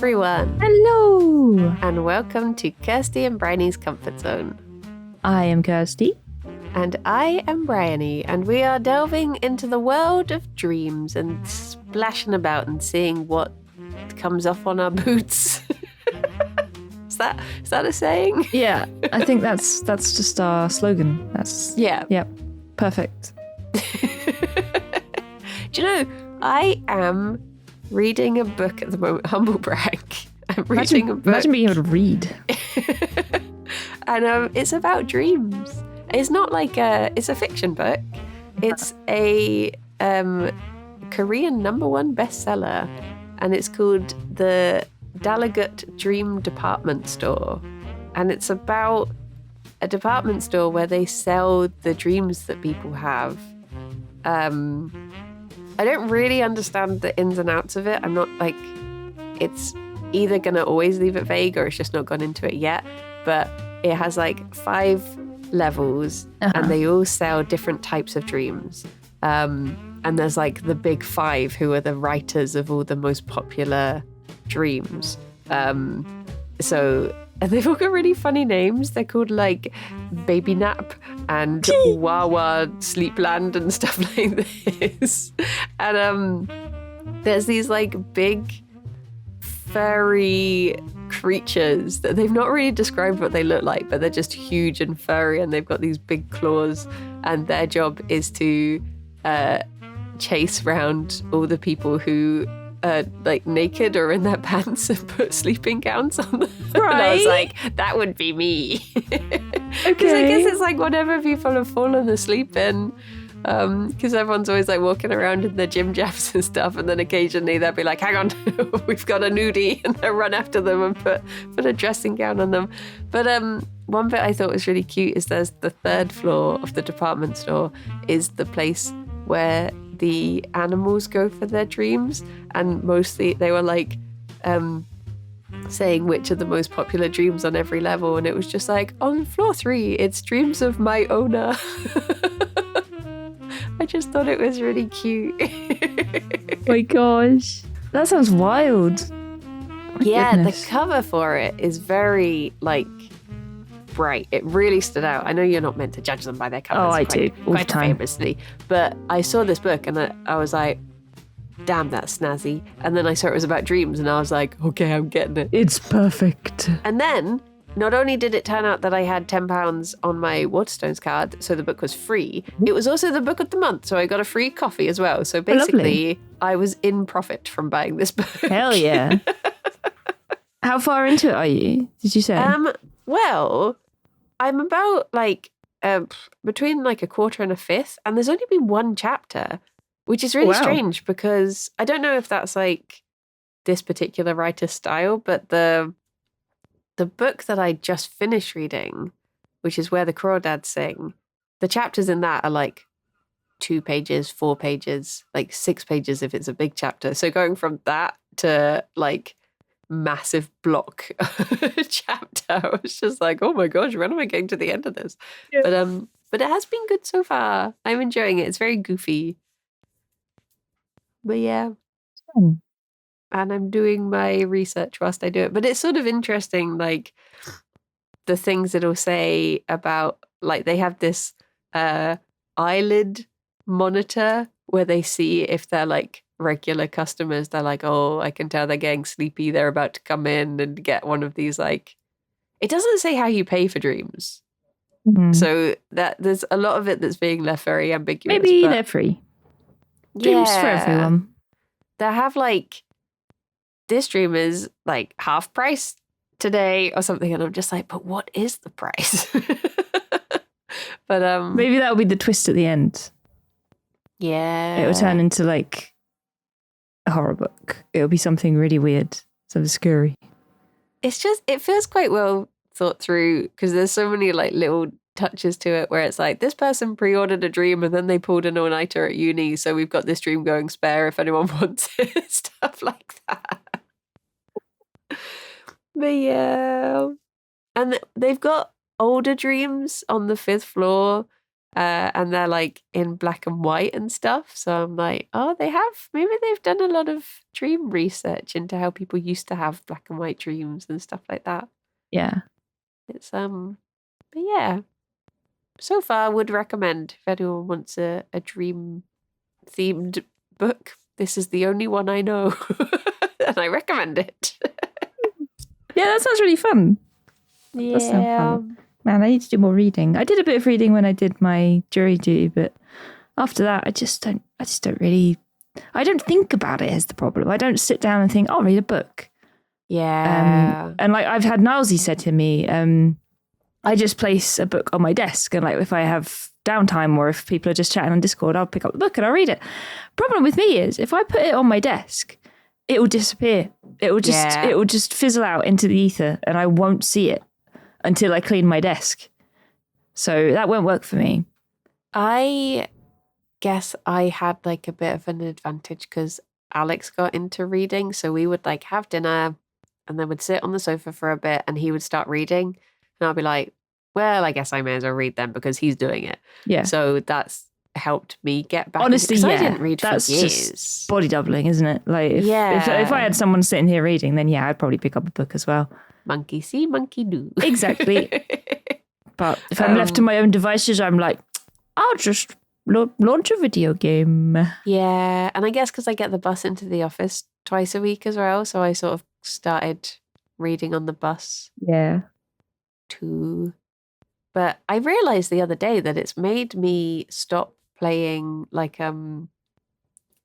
everyone, Hello! and welcome to Kirsty and Bryony's Comfort Zone. I am Kirsty. And I am Bryony, and we are delving into the world of dreams and splashing about and seeing what comes off on our boots. Is that a saying? Yeah, I think that's just our slogan. Yeah. Perfect. Do you know, I am reading a book at the moment. Humble brag. I'm reading a book. Imagine being able to read. And it's about dreams. It's not like it's a fiction book. It's a Korean #1 bestseller, and it's called The Dalagut Dream Department Store. And it's about a department store where they sell the dreams that people have. I don't really understand the ins and outs of it. I'm not like, it's either going to always leave it vague or it's just not gone into it yet. But it has like 5 levels and they all sell different types of dreams. And there's like the big 5 who are the writers of all the most popular dreams. And they've all got really funny names. They're called like Baby Nap and Wawa Sleepland and stuff like this. And there's these like big furry creatures that they've not really described what they look like, but they're just huge and furry and they've got these big claws, and their job is to chase around all the people who like naked or in their pants and put sleeping gowns on them. Right. And I was like, that would be me. Because I guess it's like whatever people have fallen asleep in. Because everyone's always like walking around in their gym jabs and stuff, and then occasionally they'll be like, hang on, we've got a nudie, and they'll run after them and put a dressing gown on them. But one bit I thought was really cute is there's the 3rd floor of the department store is the place where the animals go for their dreams, and mostly they were like saying which are the most popular dreams on every level, and it was just like, on floor 3 it's dreams of my owner. I just thought it was really cute. My gosh, that sounds wild. Yeah, Goodness. the cover for it is very like bright. It really stood out. I know you're not meant to judge them by their covers. Oh, I do all the quite time. famously, but I saw this book and I was like, damn, that's snazzy. And then I saw it was about dreams and I was like, okay, I'm getting it. It's perfect. And then not only did it turn out that I had £10 on my Waterstones card, so the book was free, it was also the book of the month, so I got a free coffee as well. So basically, I was in profit from buying this book. Hell yeah. How far into it are you, did you say? Well, I'm about like between like a quarter and a fifth, and there's only been 1 chapter, which is really strange because I don't know if that's like this particular writer's style, but the book that I just finished reading, which is Where the Crawdads Sing, the chapters in that are like 2 pages, 4 pages, like 6 pages if it's a big chapter. So going from that to like massive block chapter, I was just like, oh my gosh, when am I getting to the end of this? Yeah. But it has been good so far. I'm enjoying it. It's very goofy. But yeah. And I'm doing my research whilst I do it. But it's sort of interesting, like, the things it'll say about, like, they have this eyelid monitor where they see if they're, like, regular customers. They're like, oh, I can tell they're getting sleepy. They're about to come in and get one of these, like... It doesn't say how you pay for dreams. Mm-hmm. So that there's a lot of it that's being left very ambiguous. Maybe they're free. Dreams for everyone. They have, like... This dream is like half price today or something, and I'm just like, but what is the price? But maybe that'll be the twist at the end. Yeah, it'll turn into like a horror book. It'll be something really weird, something scary. It's just, it feels quite well thought through because there's so many like little touches to it where it's like, this person pre-ordered a dream and then they pulled an all-nighter at uni, so we've got this dream going spare if anyone wants it. Stuff like that. But yeah, and they've got older dreams on the 5th floor, and they're like in black and white and stuff. So I'm like, oh, maybe they've done a lot of dream research into how people used to have black and white dreams and stuff like that. Yeah. It's but yeah. So far, I would recommend if anyone wants a dream themed book. This is the only one I know, and I recommend it. Yeah, that sounds really fun. Yeah. Fun. Man, I need to do more reading. I did a bit of reading when I did my jury duty, but after that, I just don't really. I don't think about it as the problem. I don't sit down and think, I'll read a book. Yeah. And like I've had Nilesy said to me, I just place a book on my desk, and like if I have downtime or if people are just chatting on Discord, I'll pick up the book and I'll read it. Problem with me is if I put it on my desk, it will disappear. It will just fizzle out into the ether, and I won't see it until I clean my desk. So that won't work for me. I guess I had like a bit of an advantage because Alex got into reading. So we would like have dinner and then would sit on the sofa for a bit and he would start reading. And I'll be like, well, I guess I may as well read them because he's doing it. Yeah. So that's helped me get back. Honestly, I didn't read for years. Just body doubling, isn't it? Like if I had someone sitting here reading, then yeah, I'd probably pick up a book as well. Monkey see, monkey do. Exactly. But if I'm left to my own devices, I'm like, I'll just launch a video game. Yeah. And I guess because I get the bus into the office twice a week as well. So I sort of started reading on the bus. Yeah. Too. But I realized the other day that it's made me stop playing like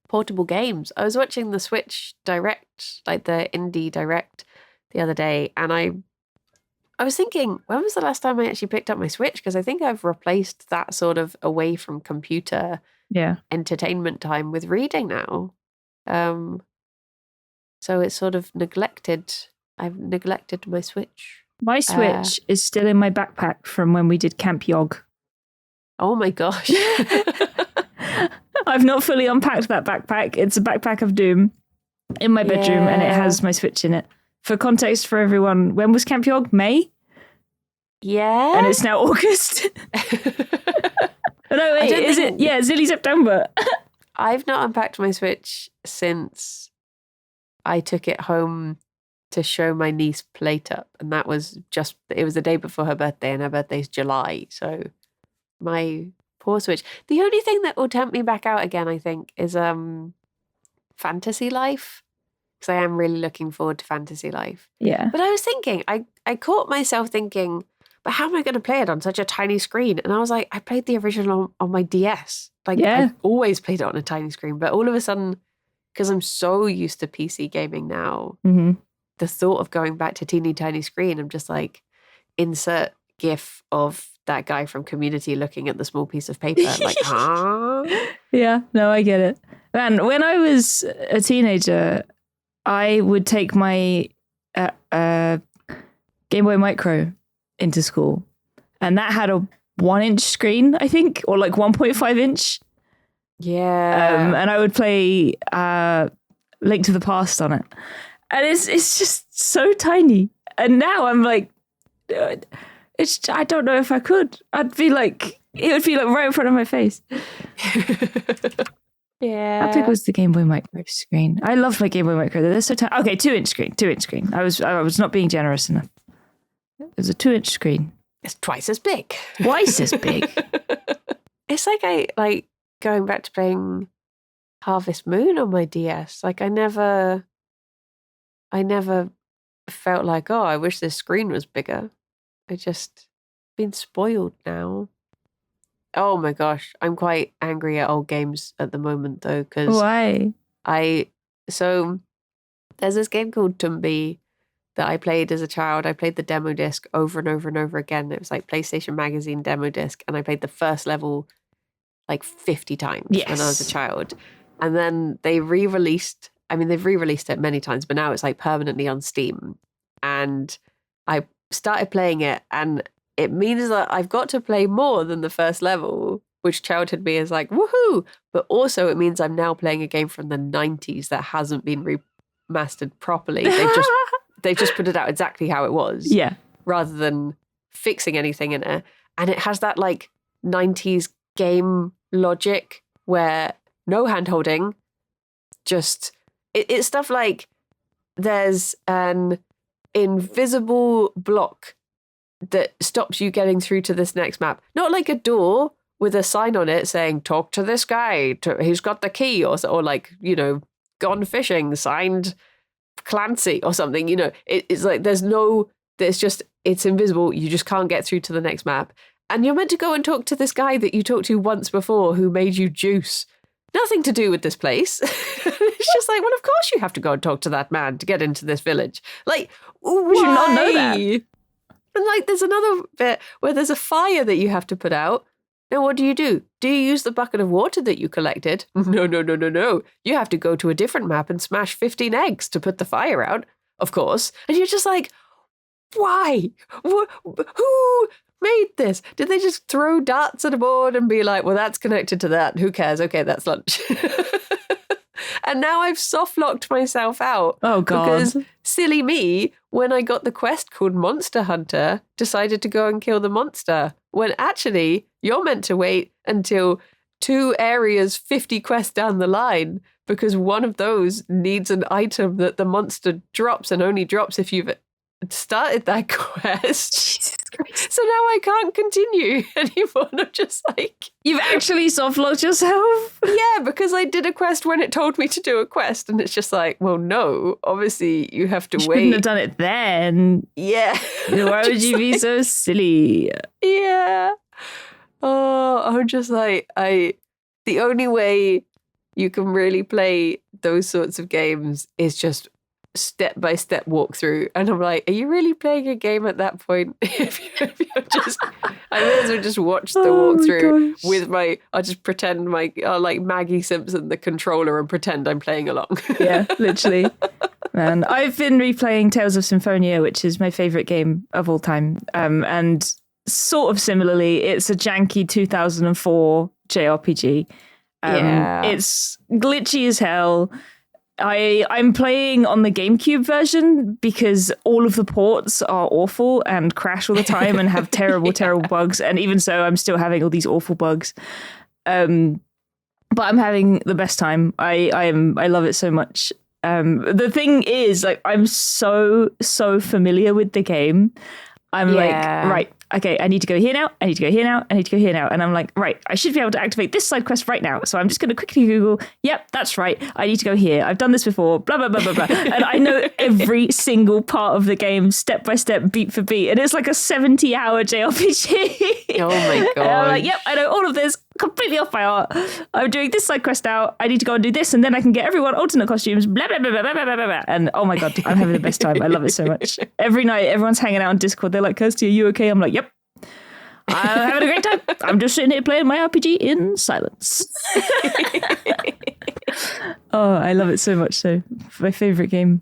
portable games. I was watching the Switch Direct, like the Indie Direct the other day, and I was thinking, when was the last time I actually picked up my Switch? Because I think I've replaced that sort of away from computer entertainment time with reading now. So it's sort of neglected. I've neglected my Switch. My Switch is still in my backpack from when we did Camp Yog. Oh my gosh. I've not fully unpacked that backpack. It's a backpack of doom in my bedroom and it has my Switch in it. For context for everyone, when was Camp Yog? May? Yeah. And it's now August. No, wait, is it? Yeah, it's nearly September. I've not unpacked my Switch since I took it home to show my niece Plate-Up. And that was it was the day before her birthday and her birthday's July. So my poor Switch. The only thing that will tempt me back out again, I think, is Fantasy Life. Because I am really looking forward to Fantasy Life. Yeah. But I was thinking, I caught myself thinking, but how am I going to play it on such a tiny screen? And I was like, I played the original on my DS. Like, I've always played it on a tiny screen. But all of a sudden, because I'm so used to PC gaming now, the thought of going back to teeny tiny screen, I'm just like, insert GIF of that guy from Community looking at the small piece of paper. Like, huh? Yeah, no, I get it. Man, when I was a teenager, I would take my Game Boy Micro into school, and that had a 1-inch screen, I think, or like 1.5 inch. Yeah. And I would play Link to the Past on it, and it's just so tiny. And now I'm like, I don't know if I could. It would be like right in front of my face. Yeah. How big was the Game Boy Micro screen? I loved my Game Boy Micro. They're so tiny. Okay, 2-inch screen. I was not being generous enough. It was a 2-inch screen. It's twice as big. Twice as big. It's like I like going back to playing Harvest Moon on my DS. Like I never felt like, oh, I wish this screen was bigger. I just been spoiled now. Oh my gosh, I'm quite angry at old games at the moment though, because why? So there's this game called Tumby that I played as a child. I played the demo disc over and over and over again. It was like PlayStation Magazine demo disc, and I played the first level like 50 times when I was a child. And then they've re-released it many times, but now it's like permanently on Steam. And I started playing it, and it means that I've got to play more than the first level, which childhood me is like, woohoo! But also it means I'm now playing a game from the 90s that hasn't been remastered properly. They've just put it out exactly how it was. Yeah. Rather than fixing anything in it. And it has that like 90s game logic where no hand-holding, just it's stuff like there's an invisible block that stops you getting through to this next map. Not like a door with a sign on it saying, talk to this guy, he's got the key, or like, gone fishing, signed Clancy or something. It's like it's invisible. You just can't get through to the next map. And you're meant to go and talk to this guy that you talked to once before who made you juice. Nothing to do with this place. It's just like, well, of course you have to go and talk to that man to get into this village. Like, would you not know that? And like, there's another bit where there's a fire that you have to put out. Now, what do? Do you use the bucket of water that you collected? No. You have to go to a different map and smash 15 eggs to put the fire out, of course. And you're just like, why? Who made this? Did they just throw darts at a board and be like, well, that's connected to that. Who cares? Okay, that's lunch. And now I've soft-locked myself out. Oh, God. Because silly me, when I got the quest called Monster Hunter, decided to go and kill the monster. When actually, you're meant to wait until 2 areas 50 quests down the line, because one of those needs an item that the monster drops and only drops if you've started that quest. Jesus Christ. So now I can't continue anymore. And I'm just like... You've actually soft-locked yourself? Yeah, because I did a quest when it told me to do a quest. And it's just like, well, no, obviously you have to wait. You shouldn't have done it then. Yeah. Why would you be so silly? Yeah. Oh, I'm just like, the only way you can really play those sorts of games is just step-by-step walkthrough. And I'm like, are you really playing a game at that point? if you're just, I may as well just watch the walkthrough with I'll just pretend like Maggie Simpson, the controller, and pretend I'm playing along. Yeah, literally. Man, I've been replaying Tales of Symphonia, which is my favourite game of all time. And sort of similarly, it's a janky 2004 JRPG. It's glitchy as hell. I'm playing on the GameCube version because all of the ports are awful and crash all the time and have terrible bugs. And even so, I'm still having all these awful bugs. But I'm having the best time. I love it so much. The thing is, like, I'm so familiar with the game. I'm like, right, okay, I need to go here now, I need to go here now, I need to go here now. And I'm like, right, I should be able to activate this side quest right now. So I'm just going to quickly Google, yep, that's right, I need to go here. I've done this before, blah, blah, blah, blah, blah. And I know every single part of the game, step by step, beat for beat. And it's like a 70-hour JRPG. Oh my God. And I'm like, yep, I know all of this, completely off by heart. I'm doing this side quest now, I need to go and do this, and then I can get everyone alternate costumes, blah, blah, blah, blah, blah, blah, blah, blah. And oh my God, I'm having the best time. I love it so much. Every night, everyone's hanging out on Discord. They're like, Kirsty, are you okay? I'm like, yep. I'm having a great time. I'm just sitting here playing my RPG in silence. Oh, I love it so much. So, my favorite game.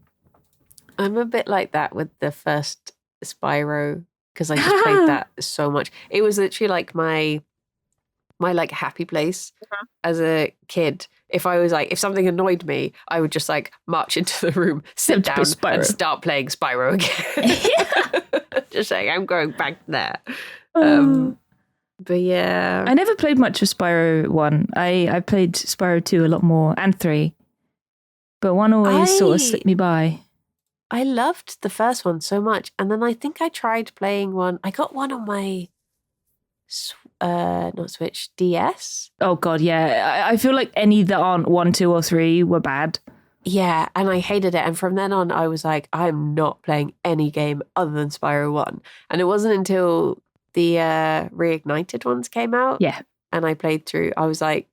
I'm a bit like that with the first Spyro because I just played that so much. It was literally like my like happy place as a kid. If something annoyed me, I would just like march into the room, sit down, and start playing Spyro again. Just saying, I'm going back there. But yeah, I never played much of Spyro 1. I played Spyro 2 a lot more, and 3, but 1 always sort of slipped me by. I loved the first one so much, and then I think I tried playing one. I got one on my not Switch, DS. Oh God, yeah. I feel like any that aren't 1, 2, or 3 were bad. Yeah, and I hated it. And from then on, I was like, I'm not playing any game other than Spyro 1. And it wasn't until the Reignited ones came out. Yeah. And I played through. I was like,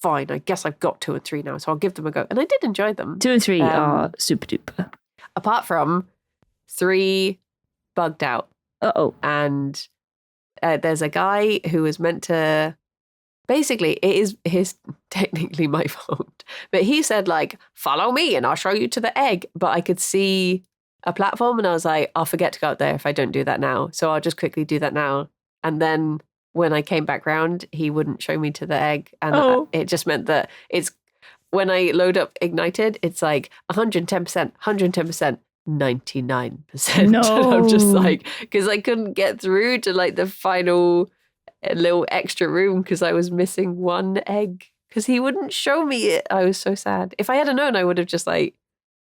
fine, I guess I've got 2 and 3 now, so I'll give them a go. And I did enjoy them. 2 and 3 are super duper. Apart from 3 bugged out. Uh-oh. And there's a guy who was meant to... Basically, it is his technically my fault. But he said, like, follow me and I'll show you to the egg. But I could see a platform and I was like, I'll forget to go out there if I don't do that now. So I'll just quickly do that now. And then when I came back round, he wouldn't show me to the egg. And it just meant that it's... When I load up Ignited, it's like 110%, 110%. 99%. No. And I'm just like, because I couldn't get through to like the final a little extra room because I was missing one egg because he wouldn't show me it. I was so sad. If I had known, I would have just like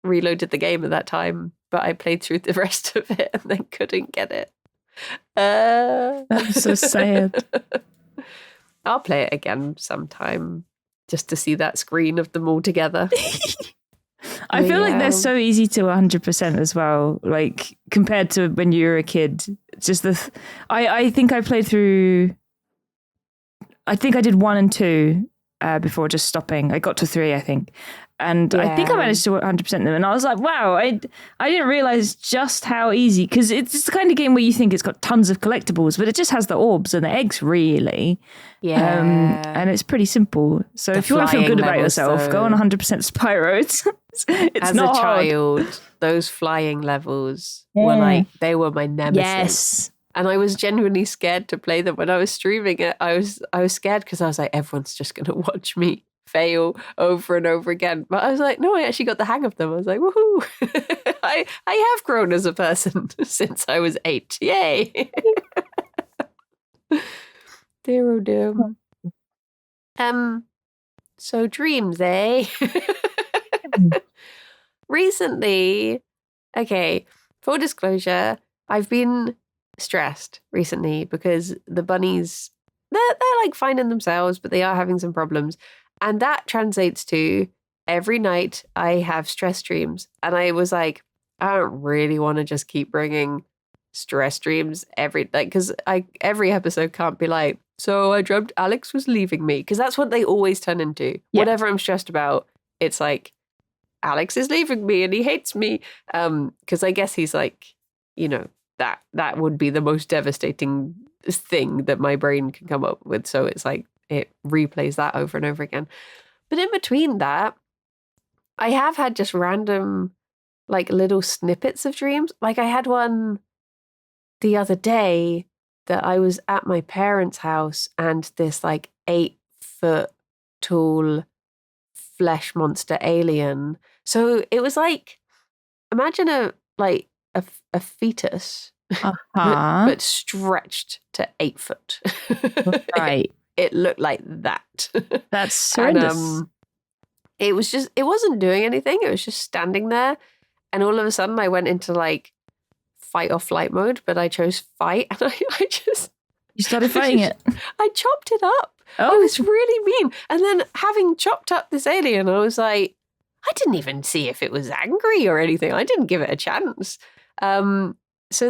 reloaded the game at that time, but I played through the rest of it and then couldn't get it. I'm so sad. I'll play it again sometime just to see that screen of them all together. I feel like they're so easy to 100% as well, like compared to when you were a kid. Just I think I played through, I think I did 1 and 2 before just stopping. I got to 3, I think. And I think I managed to 100% them. And I was like, wow, I didn't realize just how easy, because it's the kind of game where you think it's got tons of collectibles, but it just has the orbs and the eggs, really. Yeah. And it's pretty simple. So if you want to feel good about yourself, go on 100% Spyro. It's As not a hard. child, those flying levels were like, they were my nemesis. Yes. And I was genuinely scared to play them when I was streaming it. I was scared because I was like, everyone's just going to watch me fail over and over again. But I was like, no, I actually got the hang of them. I was like, woohoo. I have grown as a person since I was 8. Yay. Dear oh dear. So dreams, eh? Recently, okay, full disclosure, I've been stressed recently because the bunnies, they're like finding themselves, but they are having some problems. And that translates to every night I have stress dreams. And I was like, I don't really want to just keep bringing stress dreams because every episode can't be like, so I dreamt Alex was leaving me, because that's what they always turn into. Yeah. Whatever I'm stressed about, it's like, Alex is leaving me and he hates me. Because I guess he's like, that would be the most devastating thing that my brain can come up with. So it's like, it replays that over and over again. But in between that, I have had just random like little snippets of dreams. Like I had one the other day that I was at my parents' house and this like 8-foot tall flesh monster alien. So it was like, imagine a fetus, but stretched to 8 foot. Right. It looked like that. That's horrendous. And, it wasn't doing anything. It was just standing there. And all of a sudden I went into like fight or flight mode, but I chose fight. And You started fighting it. I chopped it up. Oh. I was really mean. And then having chopped up this alien, I was like, I didn't even see if it was angry or anything. I didn't give it a chance. So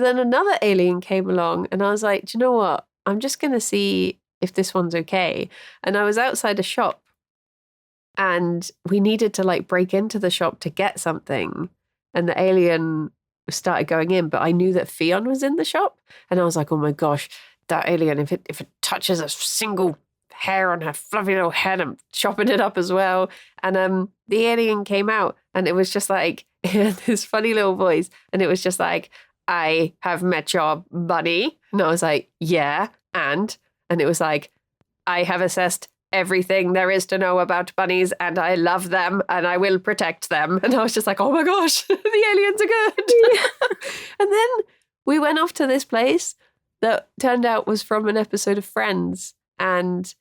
then another alien came along and I was like, do you know what? I'm just going to see if this one's okay. And I was outside a shop and we needed to like break into the shop to get something. And the alien started going in, but I knew that Fion was in the shop. And I was like, oh my gosh, that alien, if it touches a single hair on her fluffy little head, I'm chopping it up as well. And the alien came out and it was just like, it had this funny little voice. And it was just like, I have met your bunny. And I was like, yeah, and it was like, I have assessed everything there is to know about bunnies and I love them and I will protect them. And I was just like, oh my gosh, the aliens are good. Yeah. And then we went off to this place that turned out was from an episode of Friends. And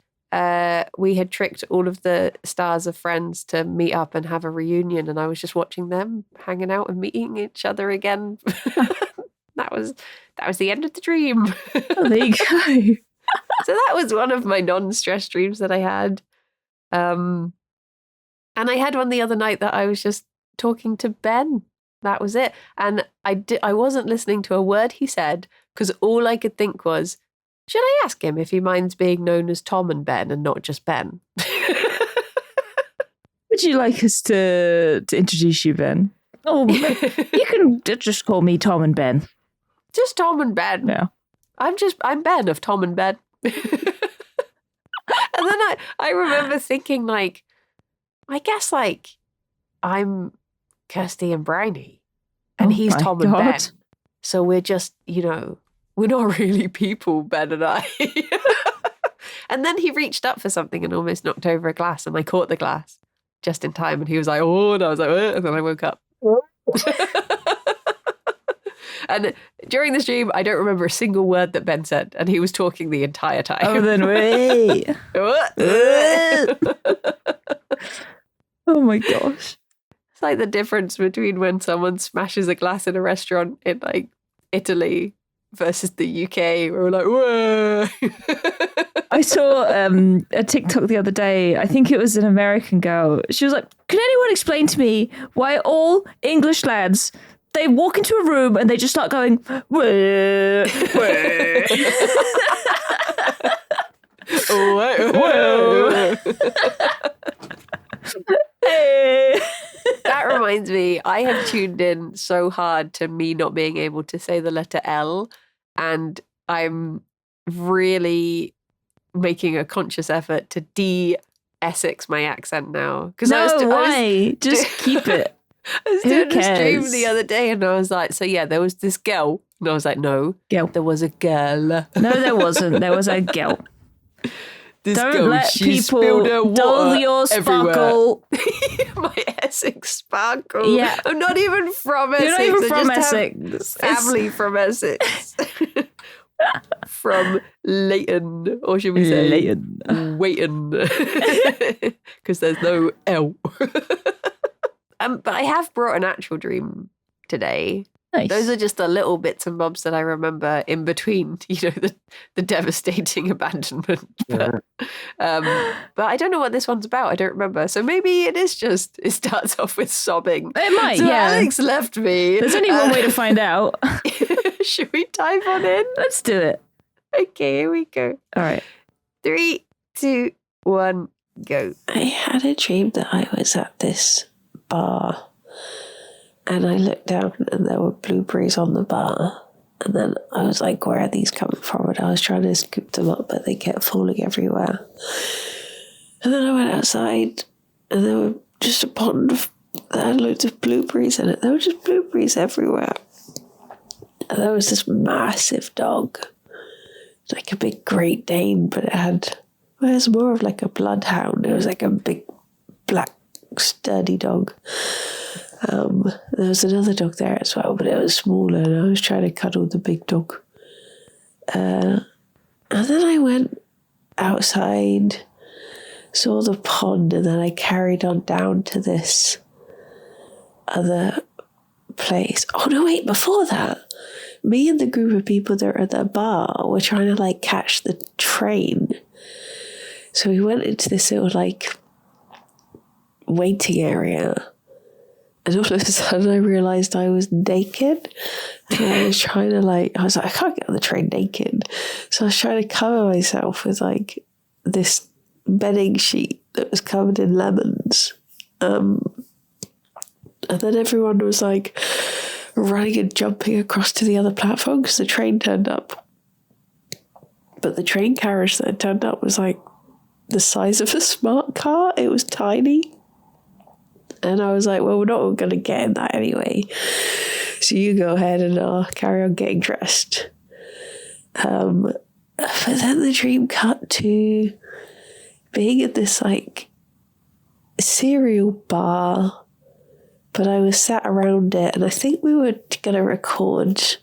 we had tricked all of the stars of Friends to meet up and have a reunion. And I was just watching them hanging out and meeting each other again. That was the end of the dream. Oh, there you go. So that was one of my non-stress dreams that I had. And I had one the other night that I was just talking to Ben. That was it. And I wasn't listening to a word he said because all I could think was, should I ask him if he minds being known as Tom and Ben and not just Ben? Would you like us to introduce you, Ben? Oh, you can just call me Tom and Ben. Just Tom and Ben. Yeah. I'm Ben of Tom and Ben. And then I remember thinking like, I guess like I'm Kirsty and Briny and he's Tom and Ben. So we're just, we're not really people, Ben and I. And then he reached up for something and almost knocked over a glass and I caught the glass just in time and he was like, oh, and I was like, and then I woke up. And during the stream, I don't remember a single word that Ben said, and he was talking the entire time. Oh, then wait. Oh my gosh. It's like the difference between when someone smashes a glass in a restaurant in like Italy versus the UK. We're like, whoa. I saw a TikTok the other day. I think it was an American girl. She was like, can anyone explain to me why all English lads, they walk into a room and they just start going, whoa, whoa. Whoa. Hey. That reminds me, I have tuned in so hard to me not being able to say the letter L, and I'm really making a conscious effort to de-Essex my accent now. Why? Just keep it. I was doing a stream the other day and I was like, so yeah, there was this girl. And I was like, no, girl. There was a girl. No, there wasn't. There was a girl. This Don't girl, let people dull your sparkle. My Essex sparkle. Yeah. I'm not even from Essex. You're not even from Essex. Family from Essex. From Leighton, or should we say Leighton? Waiton. Because there's no L. But I have brought an actual dream today. Nice. Those are just the little bits and bobs that I remember in between, the devastating abandonment. But I don't know what this one's about. I don't remember. So maybe it starts off with sobbing. It might, so yeah. Alex left me. There's only one way to find out. Should we dive on in? Let's do it. Okay, here we go. All right. 3, 2, 1, go. I had a dream that I was at this bar and I looked down and there were blueberries on the bar. And then I was like, where are these coming from? And I was trying to scoop them up, but they kept falling everywhere. And then I went outside and there were just a pond that had loads of blueberries in it. There were just blueberries everywhere. And there was this massive dog, like a big Great Dane, but it was more of like a bloodhound. It was like a big black sturdy dog. There was another dog there as well, but it was smaller, and I was trying to cuddle the big dog. And then I went outside, saw the pond, and then I carried on down to this other place. Oh no, wait, before that, me and the group of people that were at the bar were trying to catch the train. So we went into this little waiting area. And all of a sudden I realised I was naked. And I was trying to I was like, I can't get on the train naked. So I was trying to cover myself with this bedding sheet that was covered in lemons. And then everyone was running and jumping across to the other platform because the train turned up. But the train carriage that had turned up was the size of a smart car. It was tiny. And I was like, well, we're not going to get in that anyway. So you go ahead and I'll carry on getting dressed. But then the dream cut to being at this cereal bar. But I was sat around it and I think we were going to record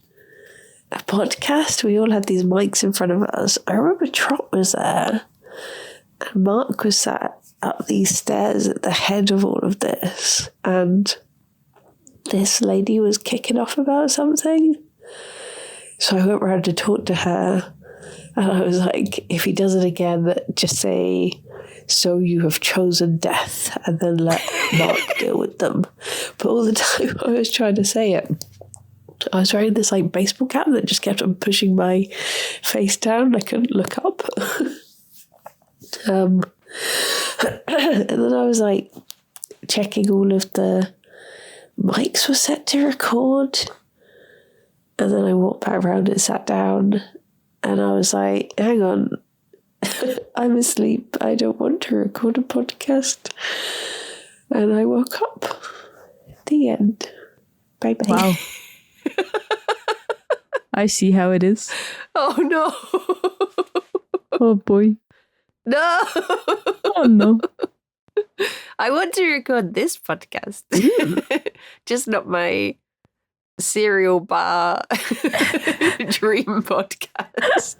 a podcast. We all had these mics in front of us. I remember Trot was there. And Mark was sat up these stairs at the head of all of this, and this lady was kicking off about something. So I went round to talk to her, and I was like, if he does it again, just say, so you have chosen death, and then let Mark deal with them. But all the time I was trying to say it, I was wearing this baseball cap that just kept on pushing my face down. I couldn't look up. And then I was checking all of the mics were set to record. And then I walked back around and sat down. And I was like, hang on, I'm asleep. I don't want to record a podcast. And I woke up. The end. Bye-bye. Wow. I see how it is. Oh no. Oh boy. No. Oh no. I want to record this podcast. Just not my cereal bar dream podcast.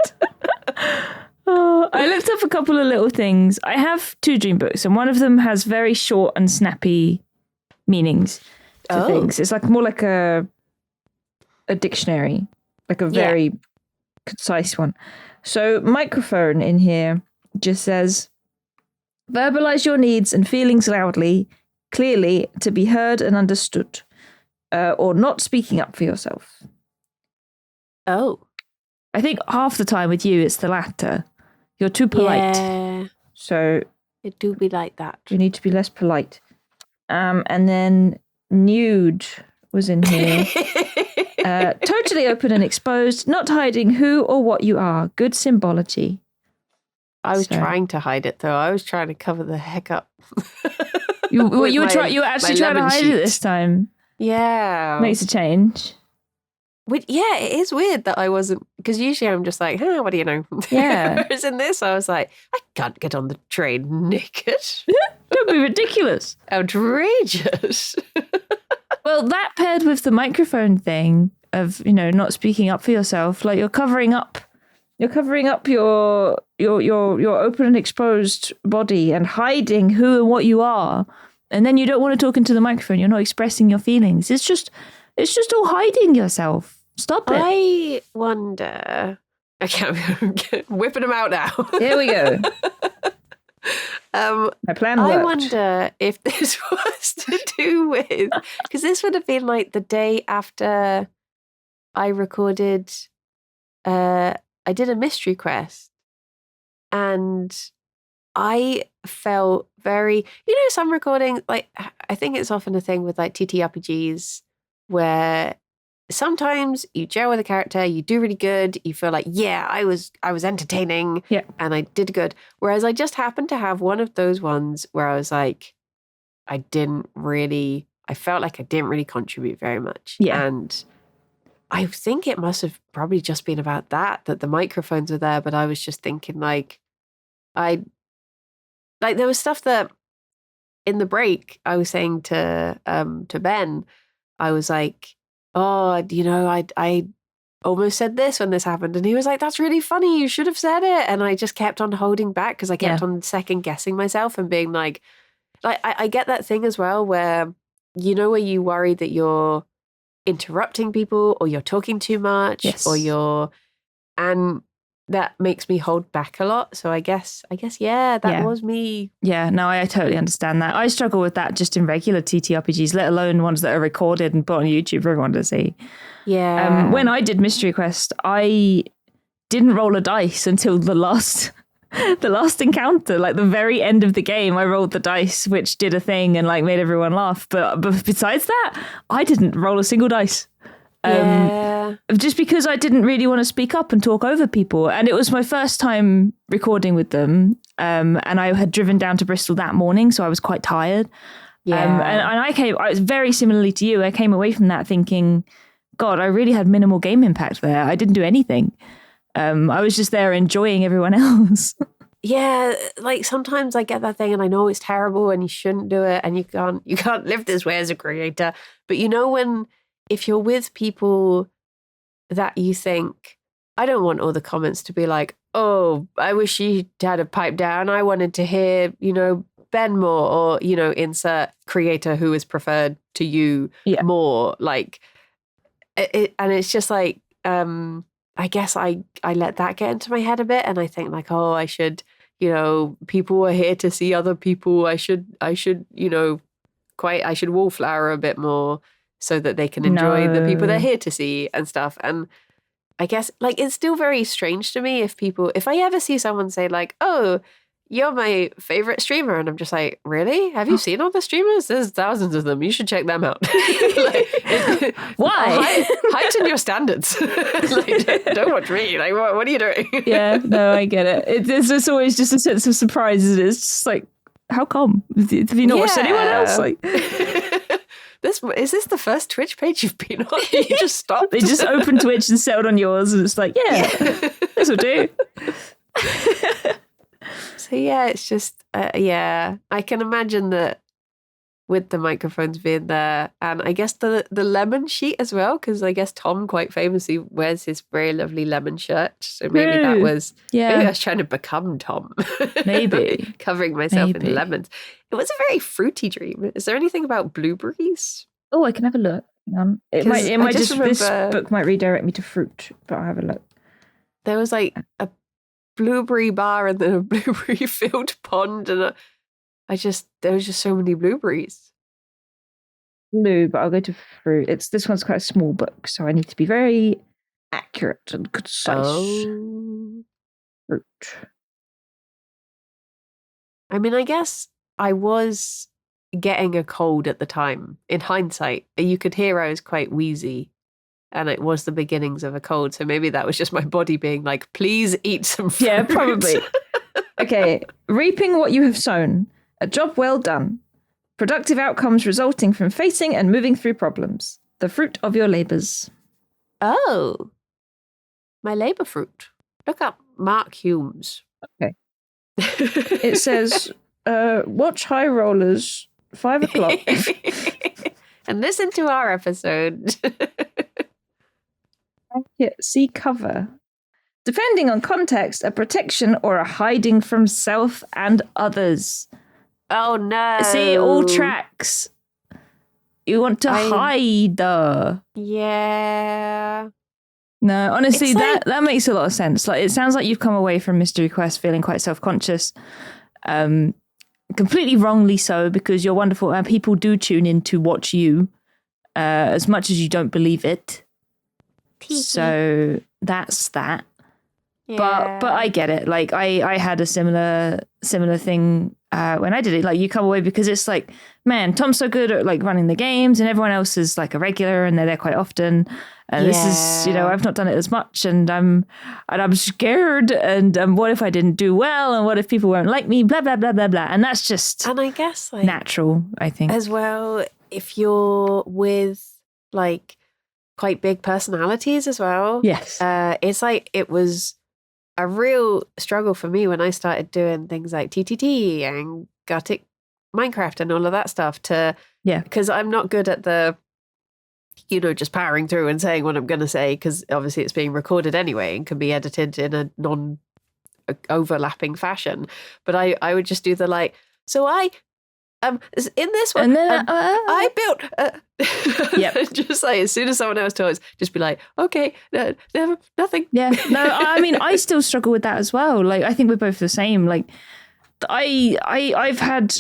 I looked up a couple of little things. I have 2 dream books, and one of them has very short and snappy meanings to things. It's like more like a dictionary, like a very concise one. So microphone in here just says, verbalize your needs and feelings loudly, clearly, to be heard and understood, or not speaking up for yourself. Oh. I think half the time with you, it's the latter. You're too polite. Yeah. So It do be like that. you need to be less polite. And then nude was in here. Totally open and exposed, not hiding who or what you are. Good symbology. I was trying to hide it though. I was trying to cover the heck up. You were actually trying to hide it this time. Yeah. Makes a change. Yeah, it is weird that I wasn't, because usually I'm just like, what do you know? Yeah. Whereas in this, I was like, I can't get on the train naked. Don't be ridiculous. Outrageous. Well, that paired with the microphone thing of, not speaking up for yourself, like you're covering up your open and exposed body and hiding who and what you are. And then you don't want to talk into the microphone. You're not expressing your feelings. It's just all hiding yourself. Stop it. I wonder. Okay, I'm whipping them out now. Here we go. My plan worked. I wonder if this was to do with, because this would have been like the day after I recorded, I did a mystery quest, and I felt very, some recording, like, I think it's often a thing with like TTRPGs where sometimes you gel with a character, you do really good, you feel like, I was entertaining, and I did good. Whereas I just happened to have one of those ones where I was like, I felt like I didn't really contribute very much. Yeah. And I think it must have probably just been about that the microphones were there, but I was just thinking like, there was stuff that in the break I was saying to Ben, I was like, I almost said this when this happened. And he was like, that's really funny. You should have said it. And I just kept on holding back because I kept on second guessing myself and being like I get that thing as well where, where you worry that you're interrupting people or you're talking too much and that makes me hold back a lot. So I guess, that was me. Yeah, no, I totally understand that. I struggle with that just in regular TTRPGs, let alone ones that are recorded and put on YouTube for everyone to see. Yeah. When I did Mystery Quest, I didn't roll a dice until the last encounter, like the very end of the game. I rolled the dice, which did a thing and like made everyone laugh. But besides that, I didn't roll a single dice. Just because I didn't really want to speak up and talk over people. And it was my first time recording with them. And I had driven down to Bristol that morning, so I was quite tired. And I was very similarly to you. I came away from that thinking, God, I really had minimal game impact there. I didn't do anything. I was just there enjoying everyone else. Yeah, like sometimes I get that thing and I know it's terrible and you shouldn't do it and you can't live this way as a creator. But if you're with people that you think, I don't want all the comments to be like, oh, I wish you had a pipe down. I wanted to hear, Ben more, or, insert creator who is preferred to you more. Like, and it's just like, I guess I let that get into my head a bit. And I think like, oh, I should, people are here to see other people. I should, I should wallflower a bit more, so that they can enjoy the people they're here to see and stuff. And I guess like it's still very strange to me if I ever see someone say like, oh, you're my favorite streamer, and I'm just like, really? Have you seen all the streamers? There's thousands of them. You should check them out. Why? Heighten your standards. Don't watch me. Like, what are you doing? Yeah, no, I get it. It's always just a sense of surprise. It's just like, how come? Have you not watched anyone else? Like. Is this the first Twitch page you've been on? You just stopped? They just opened Twitch and settled on yours, and it's like, this will do. So it's just, I can imagine that with the microphones being there, and I guess the lemon sheet as well, because I guess Tom quite famously wears his very lovely lemon shirt. So maybe that was maybe I was trying to become Tom. Maybe covering myself in lemons. It was a very fruity dream. Is there anything about blueberries? Oh, I can have a look. It might just this book might redirect me to fruit, but I'll have a look. There was like a blueberry bar and then a blueberry filled pond, and there was just so many blueberries. Blue, but I'll go to fruit. This one's quite a small book, so I need to be very accurate and concise. Oh. Fruit. I mean, I guess I was getting a cold at the time. In hindsight, you could hear I was quite wheezy, and it was the beginnings of a cold. So maybe that was just my body being like, please eat some fruit. Yeah, probably. Okay. Reaping what you have sown. A job well done. Productive outcomes resulting from facing and moving through problems. The fruit of your labours. Oh. My labour fruit. Look up Mark Humes. Okay. It says, watch High Rollers, 5 o'clock. And listen to our episode. See cover. Depending on context, a protection or a hiding from self and others. Oh no. See, all tracks. You want to hide. Yeah. No, honestly, that makes a lot of sense. Like, it sounds like you've come away from Mystery Quest feeling quite self-conscious. Completely wrongly so, because you're wonderful and people do tune in to watch you as much as you don't believe it. So that's that. Yeah. But I get it. Like I had a similar thing when I did it. Like, you come away because it's like, man, Tom's so good at like running the games, and everyone else is like a regular and they're there quite often. And this is, I've not done it as much, and I'm scared. And what if I didn't do well? And what if people won't like me? Blah blah blah blah blah. And that's just, and I guess like natural, I think, as well. If you're with like quite big personalities as well, yes, it's like it was a real struggle for me when I started doing things like TTT and Gartic Minecraft and all of that stuff. Because I'm not good at the, just powering through and saying what I'm going to say, because obviously it's being recorded anyway and can be edited in a non-overlapping fashion. But I would just do the like, so I, in this one, and then I built, just like as soon as someone else talks, just be like, okay, no, never, nothing. Yeah, no, I mean, I still struggle with that as well. Like, I think we're both the same. Like, I've had,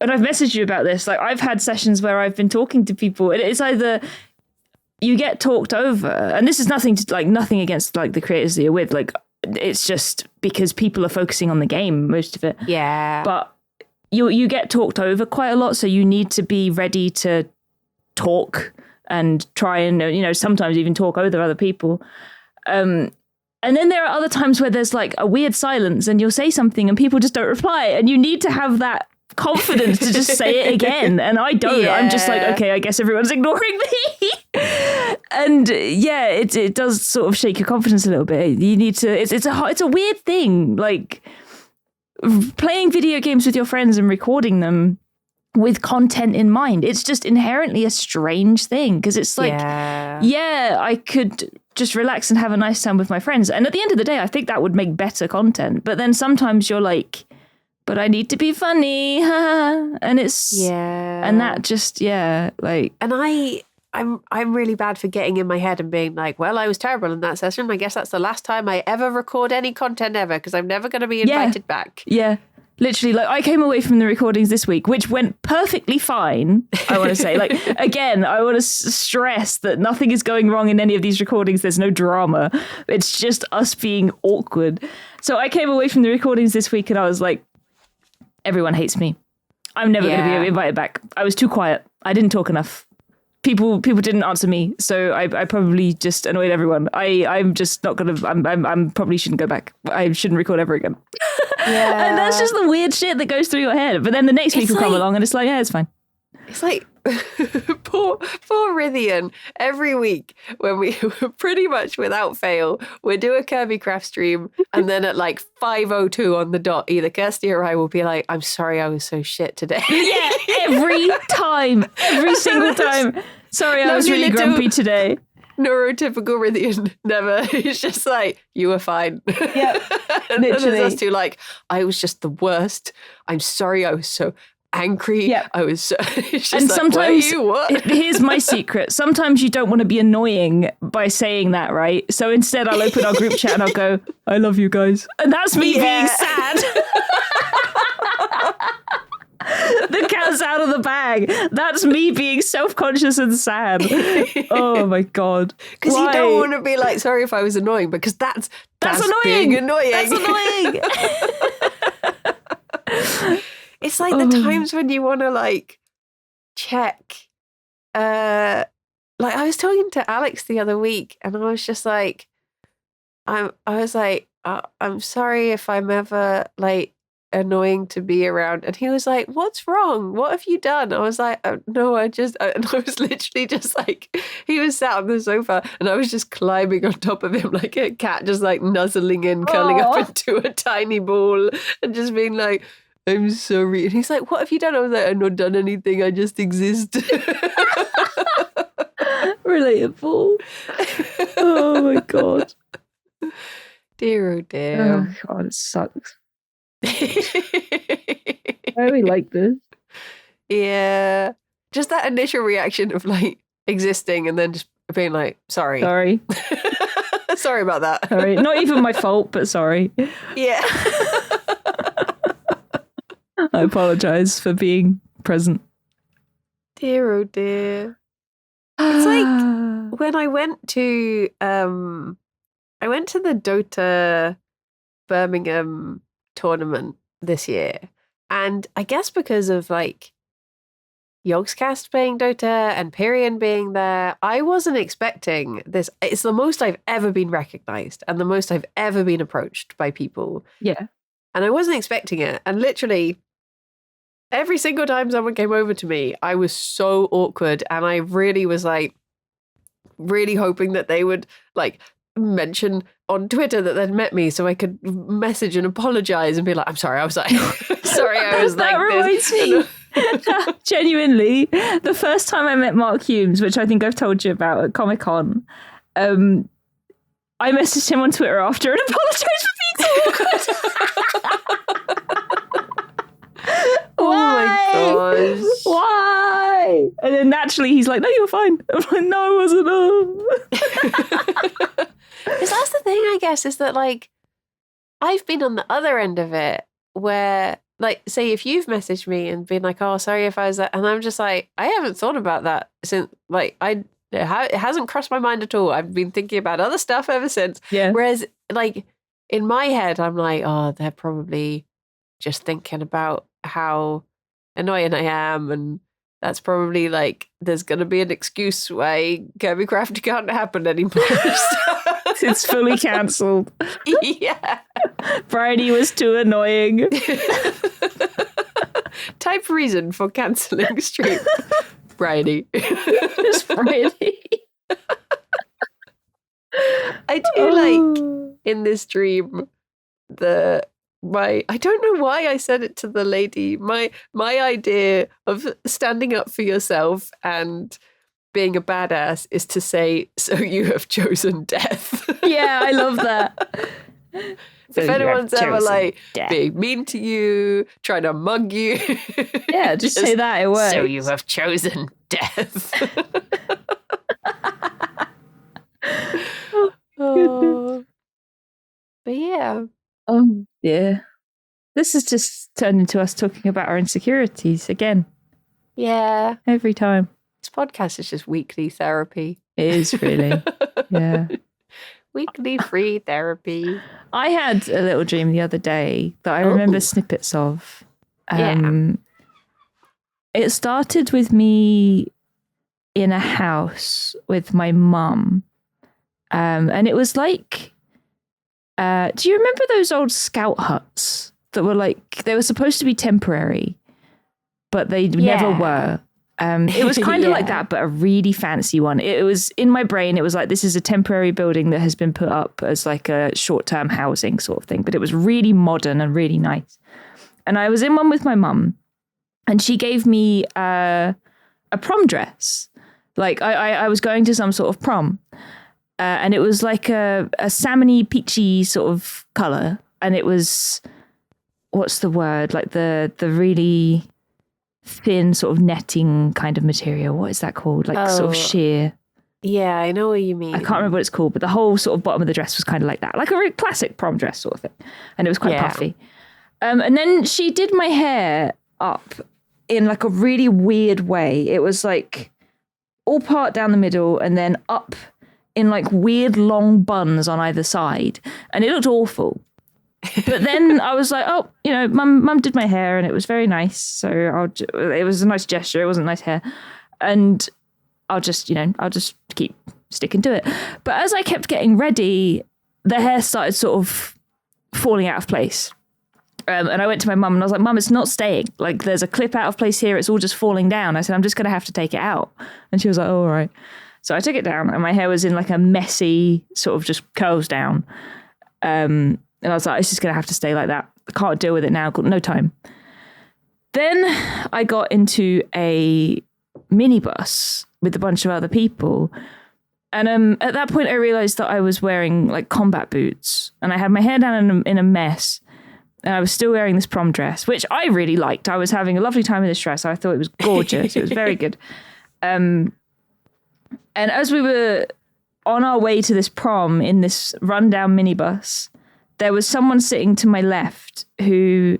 and I've messaged you about this. Like, I've had sessions where I've been talking to people, and it's either you get talked over, and this is nothing against like the creators that you're with. Like, it's just because people are focusing on the game, most of it. Yeah, but you get talked over quite a lot, so you need to be ready to talk and try and sometimes even talk over other people. And then there are other times where there's like a weird silence, and you'll say something and people just don't reply, and you need to have that confidence to just say it again. And I don't. Yeah. I'm just like, okay, I guess everyone's ignoring me. And yeah, it does sort of shake your confidence a little bit. You need to. It's a weird thing, like playing video games with your friends and recording them with content in mind. It's just inherently a strange thing, because it's like, yeah, I could just relax and have a nice time with my friends. And at the end of the day, I think that would make better content. But then sometimes you're like, but I need to be funny. And it's, and that just, like. And I'm really bad for getting in my head and being like, well, I was terrible in that session. I guess that's the last time I ever record any content ever, because I'm never going to be invited back. Yeah. Literally, like, I came away from the recordings this week, which went perfectly fine, I want to say. Like, again, I want to stress that nothing is going wrong in any of these recordings. There's no drama. It's just us being awkward. So I came away from the recordings this week and I was like, everyone hates me. I'm never going to be invited back. I was too quiet. I didn't talk enough. People didn't answer me, so I probably just annoyed everyone. I'm just not gonna. I'm probably shouldn't go back. I shouldn't record ever again. Yeah, and that's just the weird shit that goes through your head. But then the next week will come along, and it's like, yeah, it's fine. It's like poor Rithian. Every week when we pretty much without fail, we do a Kirby Craft stream, and then at like 5:02 on the dot, either Kirsty or I will be like, "I'm sorry, I was so shit today." Yeah, Every single time. Sorry, I was really grumpy today. Neurotypical Rithian never. It's just like, you were fine. Yeah, and literally. there's us two like, I was just the worst. I'm sorry, I was so angry. Yeah. I was so... It's just And like, sometimes, what? here's my secret. Sometimes you don't want to be annoying by saying that, right? So instead I'll open our group chat and I'll go, I love you guys. And that's me being sad. The cat's out of the bag. That's me being self-conscious and sad. Oh my God. Because you don't want to be like, sorry if I was annoying, because that's annoying. Being annoying. That's annoying. It's like the times when you want to like check. Like I was talking to Alex the other week, and I was just like, I'm sorry if I'm ever like annoying to be around. And he was like, what's wrong? What have you done? I was like, no, and I was literally just like, he was sat on the sofa and I was just climbing on top of him like a cat, just like nuzzling in, curling up into a tiny ball and just being like, I'm sorry. And he's like, what have you done? I was like, I've not done anything. I just exist. Relatable. Oh my God. Dear, oh dear. Oh God, it sucks. I really like this. Yeah. Just that initial reaction of like existing and then just being like, sorry. Sorry. Sorry about that. Sorry. Not even my fault, but sorry. Yeah. I apologize for being present. Dear, oh dear. It's like when I went to the Dota Birmingham tournament this year, and I guess because of like Yogscast playing Dota and Pyrian being there, I wasn't expecting this. It's the most I've ever been recognized and the most I've ever been approached by people. Yeah. And I wasn't expecting it. And literally every single time someone came over to me, I was so awkward. And I really was like, really hoping that they would like mention on Twitter that they'd met me so I could message and apologize and be like, I'm sorry, I was like, sorry, I was that like reminds this. me. Genuinely, the first time I met Mark Humes, which I think I've told you about at Comic-Con, I messaged him on Twitter after and apologized for being so awkward. Why? Oh my gosh. Why? And then naturally he's like, no, you were fine. I'm like, no, I wasn't. Because that's the thing, I guess, is that like I've been on the other end of it where like, say if you've messaged me and been like, oh, sorry if I was that, and I'm just like, I haven't thought about that since like it hasn't crossed my mind at all. I've been thinking about other stuff ever since. Yeah. Whereas like in my head, I'm like, oh, they're probably just thinking about how annoying I am, and that's probably like there's gonna be an excuse why Kirby Craft can't happen anymore. It's fully cancelled. Yeah. Bridie was too annoying. Type reason for cancelling stream. Bridie. Just Bridie. I do like in this dream I don't know why I said it to the lady. My idea of standing up for yourself and being a badass is to say, so you have chosen death. Yeah, I love that. If anyone's ever like being mean to you, trying to mug you, yeah, just say that, it works. So you have chosen death. Oh, but yeah. Yeah. This has just turned into us talking about our insecurities again. Yeah. Every time. This podcast is just weekly therapy. It is really. Yeah. Weekly free therapy. I had a little dream the other day that I remember snippets of. It started with me in a house with my mum. And it was like, do you remember those old scout huts that were like, they were supposed to be temporary, but they never were. It was kind of like that, but a really fancy one. It was in my brain. It was like, this is a temporary building that has been put up as like a short-term housing sort of thing, but it was really modern and really nice. And I was in one with my mum, and she gave me a prom dress. Like I was going to some sort of prom, and it was like a salmony peachy sort of color, and it was, what's the word, like the really thin sort of netting kind of material. What is that called? Like sort of sheer. Yeah, I know what you mean. I can't remember what it's called, but the whole sort of bottom of the dress was kind of like that, like a really classic prom dress sort of thing, and it was quite puffy. And then she did my hair up in like a really weird way. It was like all part down the middle and then up in like weird long buns on either side, and it looked awful. But then I was like, oh, you know, mum did my hair and it was very nice, so it was a nice gesture. It wasn't nice hair, and I'll just keep sticking to it. But as I kept getting ready, the hair started sort of falling out of place. And I went to my mum and I was like, Mum, it's not staying. Like, there's a clip out of place here. It's all just falling down. I said, I'm just going to have to take it out. And she was like, oh, all right. So I took it down and my hair was in like a messy sort of just curls down. And I was like, it's just going to have to stay like that. I can't deal with it now. I've got no time. Then I got into a minibus with a bunch of other people. And at that point, I realized that I was wearing like combat boots and I had my hair down in a mess. And I was still wearing this prom dress, which I really liked. I was having a lovely time in this dress. I thought it was gorgeous. It was very good. And as we were on our way to this prom in this rundown minibus, there was someone sitting to my left who,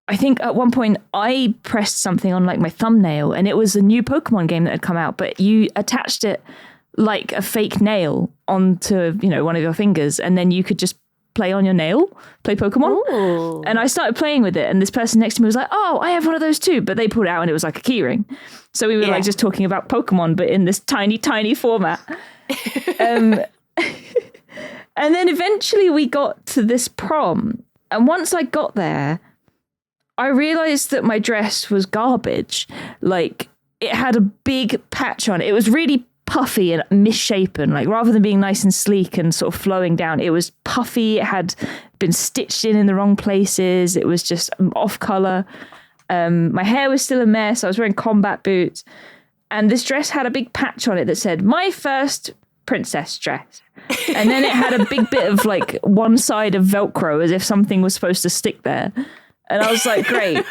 I think at one point I pressed something on like my thumbnail and it was a new Pokemon game that had come out, but you attached it like a fake nail onto, you know, one of your fingers, and then you could just play on your nail, play Pokemon. Ooh. And I started playing with it, and this person next to me was like, oh, I have one of those too, but they pulled it out and it was like a keyring. So we were like just talking about Pokemon, but in this tiny format. And then eventually we got to this prom, and once I got there, I realized that my dress was garbage. Like, it had a big patch on it. It was really puffy and misshapen. Like, rather than being nice and sleek and sort of flowing down, it was puffy. It had been stitched in the wrong places. It was just off color. My hair was still a mess. I was wearing combat boots, and this dress had a big patch on it that said "My first princess dress," and then it had a big bit of like one side of Velcro as if something was supposed to stick there. And I was like, great.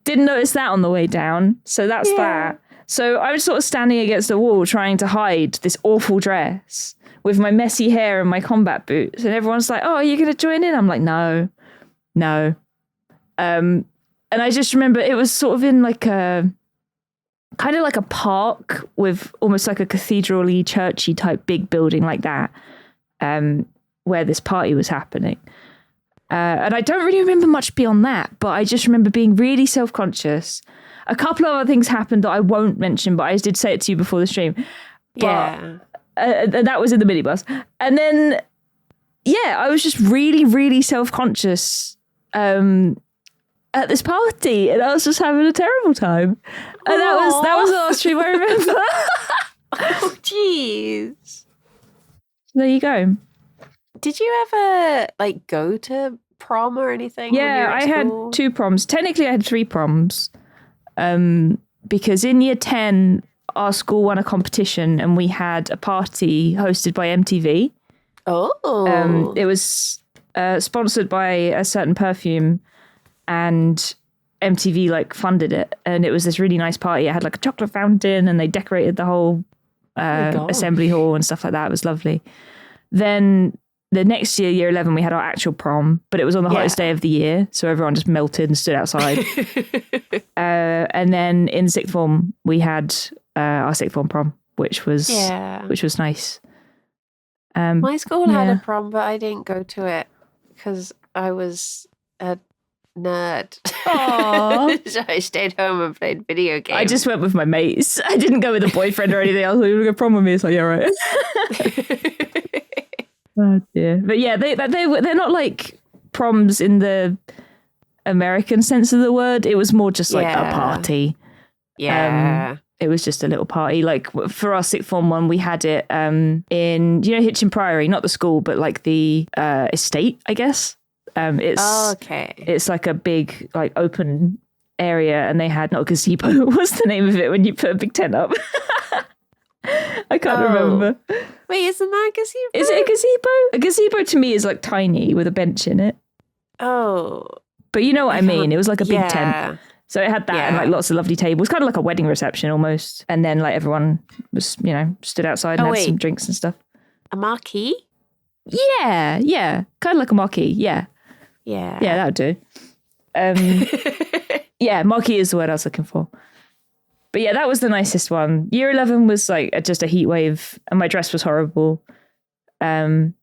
Didn't notice that on the way down. So that's that. So I was sort of standing against the wall trying to hide this awful dress with my messy hair and my combat boots. And everyone's like, oh, are you going to join in? I'm like, no. And I just remember it was sort of in like a, kind of like a park with almost like a cathedral-y, churchy type big building like that, where this party was happening. And I don't really remember much beyond that, but I just remember being really self-conscious. A couple of other things happened that I won't mention, but I did say it to you before the stream. But, that was in the minibus. And then, I was just really, really self-conscious at this party, and I was just having a terrible time. And that was the last stream I remember. Oh, jeez. There you go. Did you ever like go to prom or anything? Yeah, I had 2 proms. Technically, I had 3 proms. Because in year 10, our school won a competition and we had a party hosted by MTV. Oh. It was sponsored by a certain perfume, and MTV like funded it. And it was this really nice party. It had like a chocolate fountain and they decorated the whole assembly hall and stuff like that. It was lovely. Then the next year, year 11, we had our actual prom, but it was on the hottest day of the year. So everyone just melted and stood outside. And then in sixth form, we had our sixth form prom, which was nice. My school had a prom, but I didn't go to it because I was a nerd. So I stayed home and played video games. I just went with my mates. I didn't go with a boyfriend or anything. I was like, you want to go prom with me? It's like, yeah, right. Oh dear. But yeah, they're not like proms in the American sense of the word. It was more just like a party. Yeah. It was just a little party. Like for our sixth form one, we had it in, Hitchin Priory, not the school, but like the estate, I guess. It's like a big, like open area and they had not a gazebo. What's the name of it when you put a big tent up? I can't remember. Wait, isn't that a gazebo? Is it a gazebo? A gazebo to me is like tiny with a bench in it. Oh. But you know what I mean? It was like a big tent. So it had that and like lots of lovely tables, kind of like a wedding reception almost. And then like everyone was, stood outside and had some drinks and stuff. A marquee? Yeah. Kind of like a marquee, yeah. Yeah. Yeah, that would do. Yeah, marquee is the word I was looking for. But yeah, that was the nicest one. Year 11 was like just a heat wave and my dress was horrible. And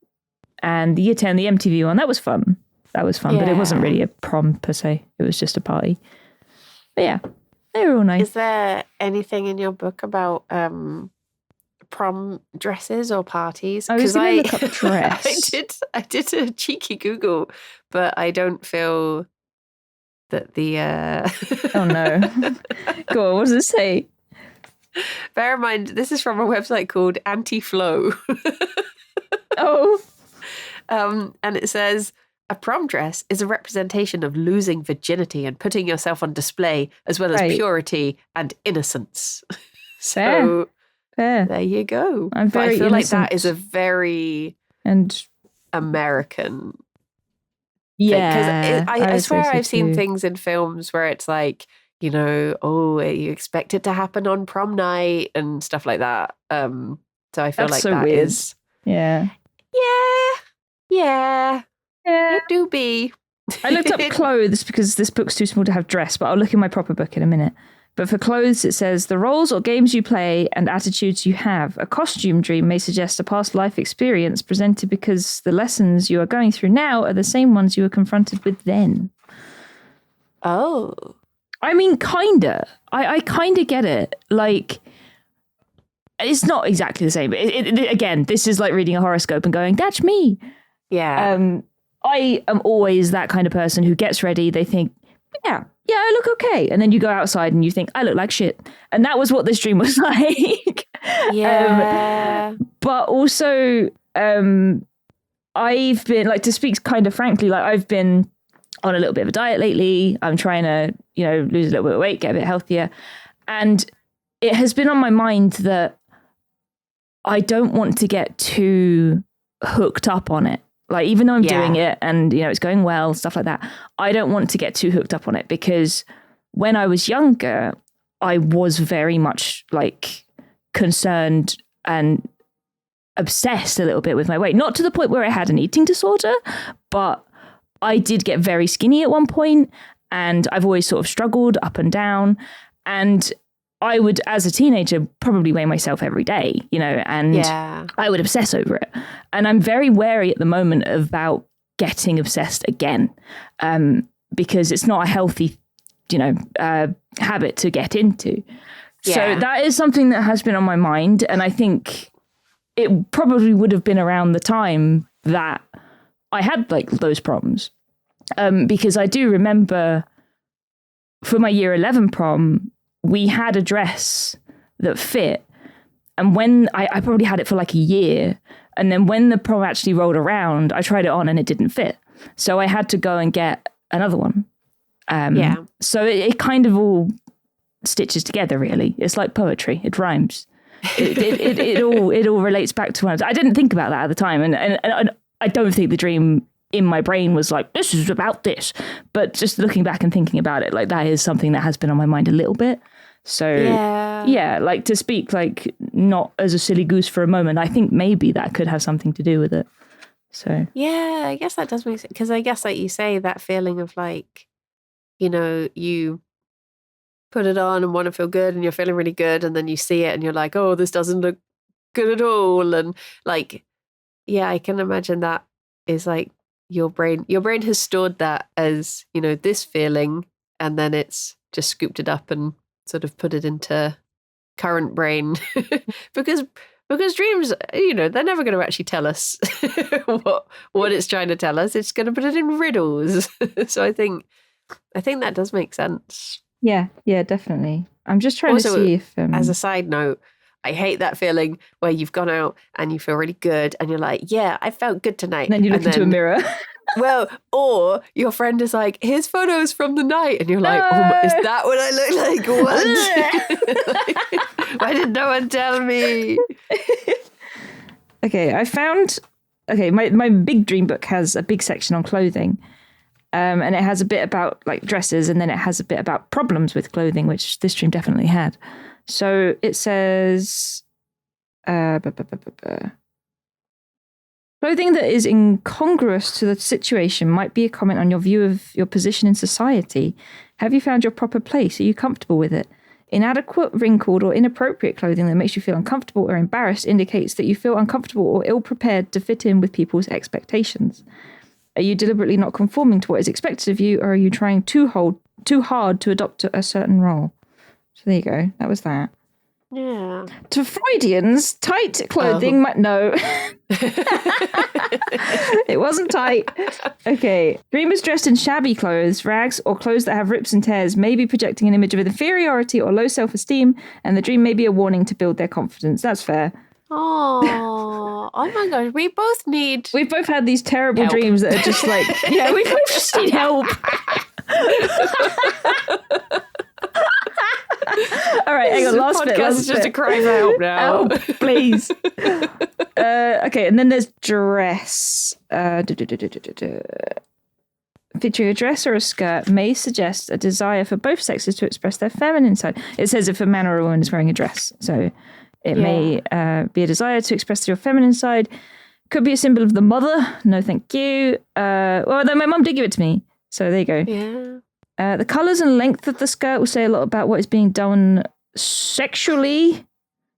the year 10, the MTV one, that was fun. But it wasn't really a prom per se. It was just a party. But yeah, they were all nice. Is there anything in your book about prom dresses or parties? I was going to look up dress. I did a cheeky Google, but I don't feel that the... Oh no. Go on, what does it say? Bear in mind, this is from a website called Anti-Flow. Oh. And it says... A prom dress is a representation of losing virginity and putting yourself on display, as well as purity and innocence. So Fair. There you go. I'm very I feel innocent. like that is a very American. Yeah, because I swear I've seen things in films where it's like, you expect it to happen on prom night and stuff like that. So I feel like that weird. is. Yeah. It do be. I looked up clothes because this book's too small to have dress, but I'll look in my proper book in a minute. But for clothes, it says the roles or games you play and attitudes you have. A costume dream may suggest a past life experience presented because the lessons you are going through now are the same ones you were confronted with then. Oh. I mean, kinda. I kinda get it. Like, it's not exactly the same. But again, this is like reading a horoscope and going, that's me. Yeah. I am always that kind of person who gets ready. They think, yeah, I look okay. And then you go outside and you think, I look like shit. And that was what this dream was like. Yeah. But also, I've been, like, to speak kind of frankly, like, I've been on a little bit of a diet lately. I'm trying to, lose a little bit of weight, get a bit healthier. And it has been on my mind that I don't want to get too hooked up on it. Like, even though I'm doing it and, it's going well, stuff like that, I don't want to get too hooked up on it because when I was younger, I was very much like concerned and obsessed a little bit with my weight. Not to the point where I had an eating disorder, but I did get very skinny at one point and I've always sort of struggled up and down. And I would, as a teenager, probably weigh myself every day, and I would obsess over it. And I'm very wary at the moment about getting obsessed again, because it's not a healthy, habit to get into. Yeah. So that is something that has been on my mind. And I think it probably would have been around the time that I had like those problems, because I do remember for my year 11 prom, we had a dress that fit. And when I probably had it for like a year. And then when the prom actually rolled around, I tried it on and it didn't fit. So I had to go and get another one. So it kind of all stitches together, really. It's like poetry. It rhymes. It all relates back to one. I didn't think about that at the time. And I don't think the dream in my brain was like, this is about this. But just looking back and thinking about it, like that is something that has been on my mind a little bit. So yeah, like to speak like not as a silly goose for a moment, I think maybe that could have something to do with it. So yeah, I guess that does make sense. Because I guess like you say, that feeling of like, you put it on and want to feel good and you're feeling really good and then you see it and you're like, oh, this doesn't look good at all. And like, yeah, I can imagine that is like your brain has stored that as, this feeling, and then it's just scooped it up and sort of put it into current brain because dreams, they're never going to actually tell us what it's trying to tell us. It's going to put it in riddles. So I think that does make sense. Yeah, definitely. I'm just trying to see if as a side note, I hate that feeling where you've gone out and you feel really good and you're like, yeah, I felt good tonight. And then you look into a mirror. Well, or your friend is like, here's photos from the night. And you're like, oh, is that what I look like? What? Why did no one tell me? Okay, I found... Okay, my big dream book has a big section on clothing. And it has a bit about like dresses, and then it has a bit about problems with clothing, which this dream definitely had. So it says... Clothing that is incongruous to the situation might be a comment on your view of your position in society. Have you found your proper place? Are you comfortable with it? Inadequate, wrinkled, or inappropriate clothing that makes you feel uncomfortable or embarrassed indicates that you feel uncomfortable or ill-prepared to fit in with people's expectations. Are you deliberately not conforming to what is expected of you, or are you trying too hard to adopt a certain role? So there you go. That was that. Yeah. To Freudians, tight clothing might... No. It wasn't tight. Okay. Dreamers dressed in shabby clothes, rags, or clothes that have rips and tears may be projecting an image of inferiority or low self-esteem, and the dream may be a warning to build their confidence. That's fair. Oh my gosh. We've both had these terrible dreams that are just like, yeah, we both just need help. All right, hang on, last bit. Podcast is just a cry for help now. Help, please. Okay, and then there's dress. Featuring a dress or a skirt may suggest a desire for both sexes to express their feminine side. It says if a man or a woman is wearing a dress, so it may be a desire to express your feminine side. Could be a symbol of the mother. No, thank you. Well, then my mum did give it to me, so there you go. Yeah. The colours and length of the skirt will say a lot about what is being done sexually,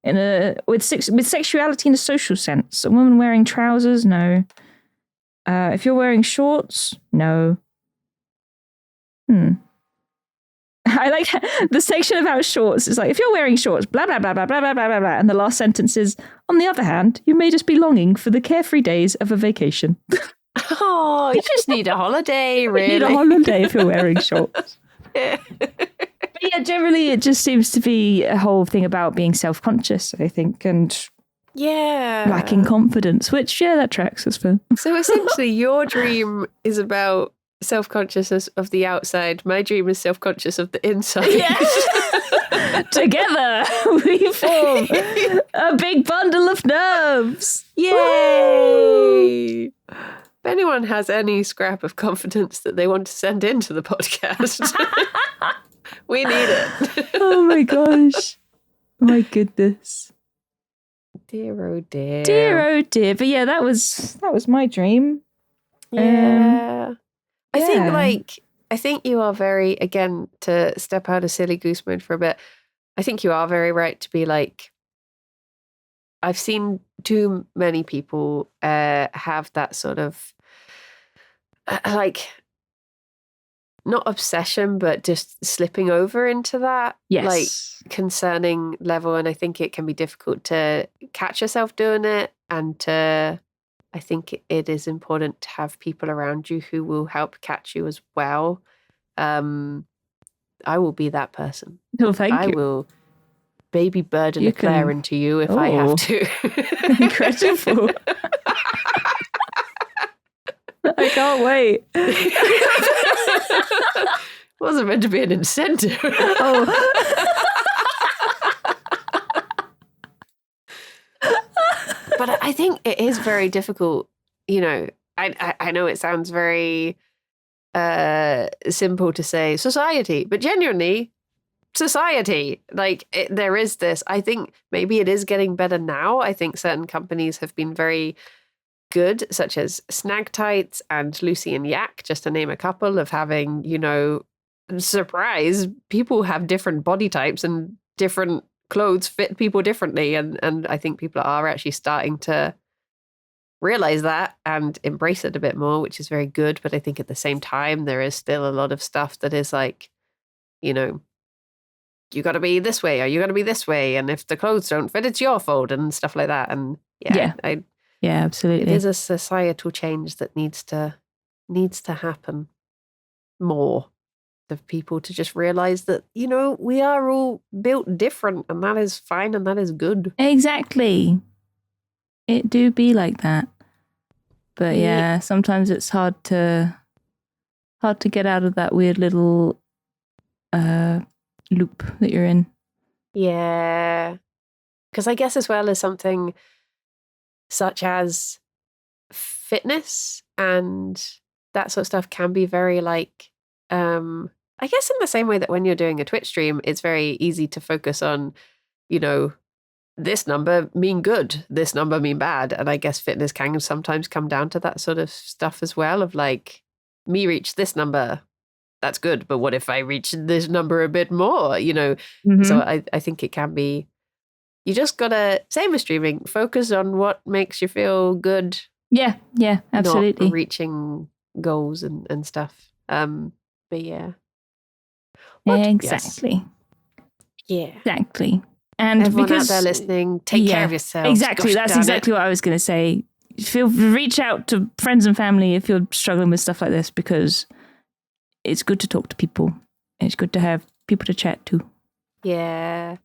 with sexuality in a social sense. A woman wearing trousers, no. If you're wearing shorts, no. I like the section about shorts. It's like, if you're wearing shorts, blah, blah, blah, blah, blah, blah, blah, blah, blah. And the last sentence is, on the other hand, you may just be longing for the carefree days of a vacation. Oh, you just need a holiday, really. You need a holiday if you're wearing shorts. But yeah, generally it just seems to be a whole thing about being self-conscious, I think, and lacking confidence, which, that tracks as well. So essentially your dream is about self-consciousness of the outside. My dream is self-conscious of the inside. Yes. Together we form a big bundle of nerves. Yay! If anyone has any scrap of confidence that they want to send into the podcast, we need it. Oh my gosh. My goodness. Dear oh dear. Dear oh dear. But yeah, that was my dream. Yeah. I think you are very, again, to step out of silly goose mode for a bit, I think you are very right to be like, I've seen too many people have that sort of like, not obsession, but just slipping over into that like concerning level. And I think it can be difficult to catch yourself doing it. And I think it is important to have people around you who will help catch you as well. I will be that person. Oh, thank you. I will baby bird and Eclair into you if I have to. Incredible. I can't wait. Wasn't meant to be an incentive. But I think it is very difficult. You know, I know it sounds very simple to say society, but genuinely society, like there is this. I think maybe it is getting better now. I think certain companies have been very good, such as Snag Tights and Lucy and Yak, just to name a couple, of having, you know, surprise, people have different body types and different clothes fit people differently. And I think people are actually starting to realize that and embrace it a bit more, which is very good. But I think at the same time, there is still a lot of stuff that is like, you know, you got to be this way or you got to be this way. And if the clothes don't fit, it's your fault and stuff like that. And yeah, absolutely. It is a societal change that needs to happen more. Of people to just realize that, you know, we are all built different and that is fine and that is good. Exactly. It do be like that. But yeah, sometimes it's hard to get out of that weird little loop that you're in. Yeah. Because I guess as well as something such as fitness and that sort of stuff can be very like, I guess in the same way that when you're doing a Twitch stream, it's very easy to focus on, you know, this number mean good, this number mean bad. And I guess fitness can sometimes come down to that sort of stuff as well of like, me reach this number, that's good. But what if I reach this number a bit more, you know? Mm-hmm. So I think it can be, you just gotta, same as streaming, focus on what makes you feel good. Yeah, absolutely. Not reaching goals and stuff. But yeah. Exactly. Yes. Yeah. Exactly. And everyone because out there listening, take care of yourselves. Exactly. Gosh, that's exactly what I was going to say. Reach out to friends and family if you're struggling with stuff like this, because it's good to talk to people. It's good to have people to chat to. Yeah.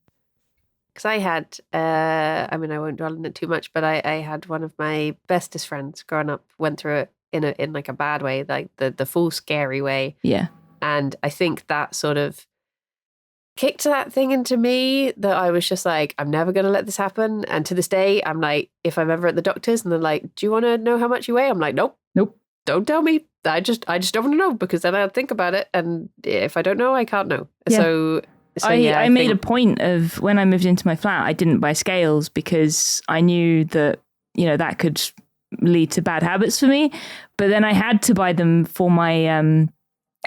Because I had, I mean, I won't dwell on it too much, but I had one of my bestest friends growing up went through it in like a bad way, like the full scary way. Yeah. And I think that sort of kicked that thing into me that I was just like, I'm never going to let this happen. And to this day, I'm like, if I'm ever at the doctor's and they're like, do you want to know how much you weigh? I'm like, nope. Don't tell me. I just don't want to know, because then I'll think about it. And if I don't know, I can't know. Yeah. So I made a point of, when I moved into my flat, I didn't buy scales because I knew that, you know, that could lead to bad habits for me. But then I had to buy them for my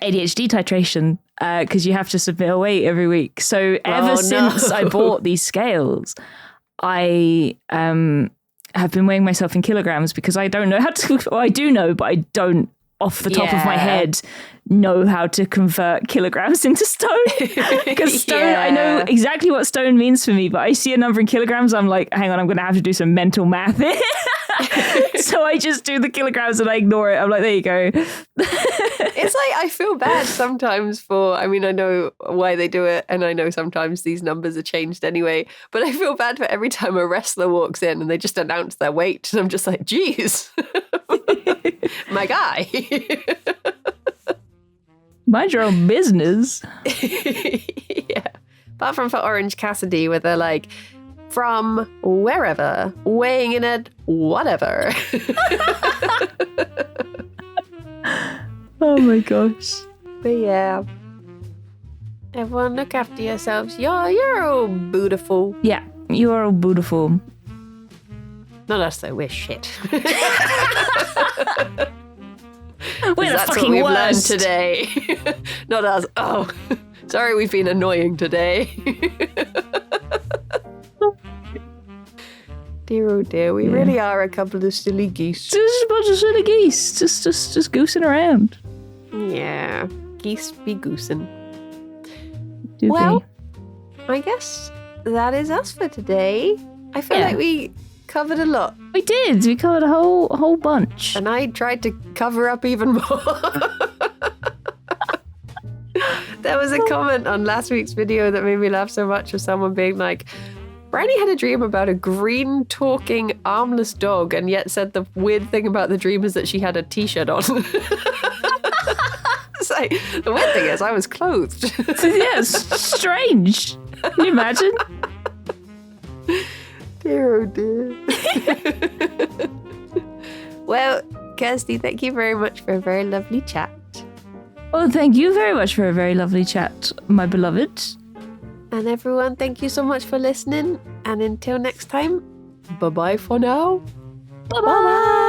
ADHD titration, because you have to submit a weight every week. So ever since I bought these scales, I have been weighing myself in kilograms, because I don't know how to, well, I do know, but I don't off the top of my head know how to convert kilograms into stone. Because stone, I know exactly what stone means for me, but I see a number in kilograms, I'm like, hang on, I'm going to have to do some mental math here. So I just do the kilograms and I ignore it. I'm like, there you go. It's like, I feel bad sometimes for, I mean, I know why they do it, and I know sometimes these numbers are changed anyway, but I feel bad for every time a wrestler walks in and they just announce their weight, and I'm just like, geez, my guy. Mind your own business. Yeah. Apart from for Orange Cassidy, where they're like, from wherever, weighing in at whatever. Oh my gosh. But yeah. Everyone look after yourselves. You're all beautiful. Yeah, you are all beautiful. Not us though, we're shit. We're the that's fucking what we've worst. learned today. Not us. Oh, sorry, we've been annoying today. Dear oh dear, we really are a couple of silly geese. Just a bunch of silly geese, just goosing around. Yeah, geese be goosing. Do well, I guess that is us for today. I feel like we covered a lot. We did. We covered a whole bunch. And I tried to cover up even more. There was a comment on last week's video that made me laugh so much, of someone being like, Bryony had a dream about a green talking armless dog, and yet said the weird thing about the dream is that she had a t-shirt on. It's like, the weird thing is I was clothed. Yes, strange. Can you imagine? Dear oh dear. Well, Kirsty, thank you very much for a very lovely chat. Well, thank you very much for a very lovely chat, my beloved. And everyone, thank you so much for listening. And until next time, bye-bye for now. Bye-bye.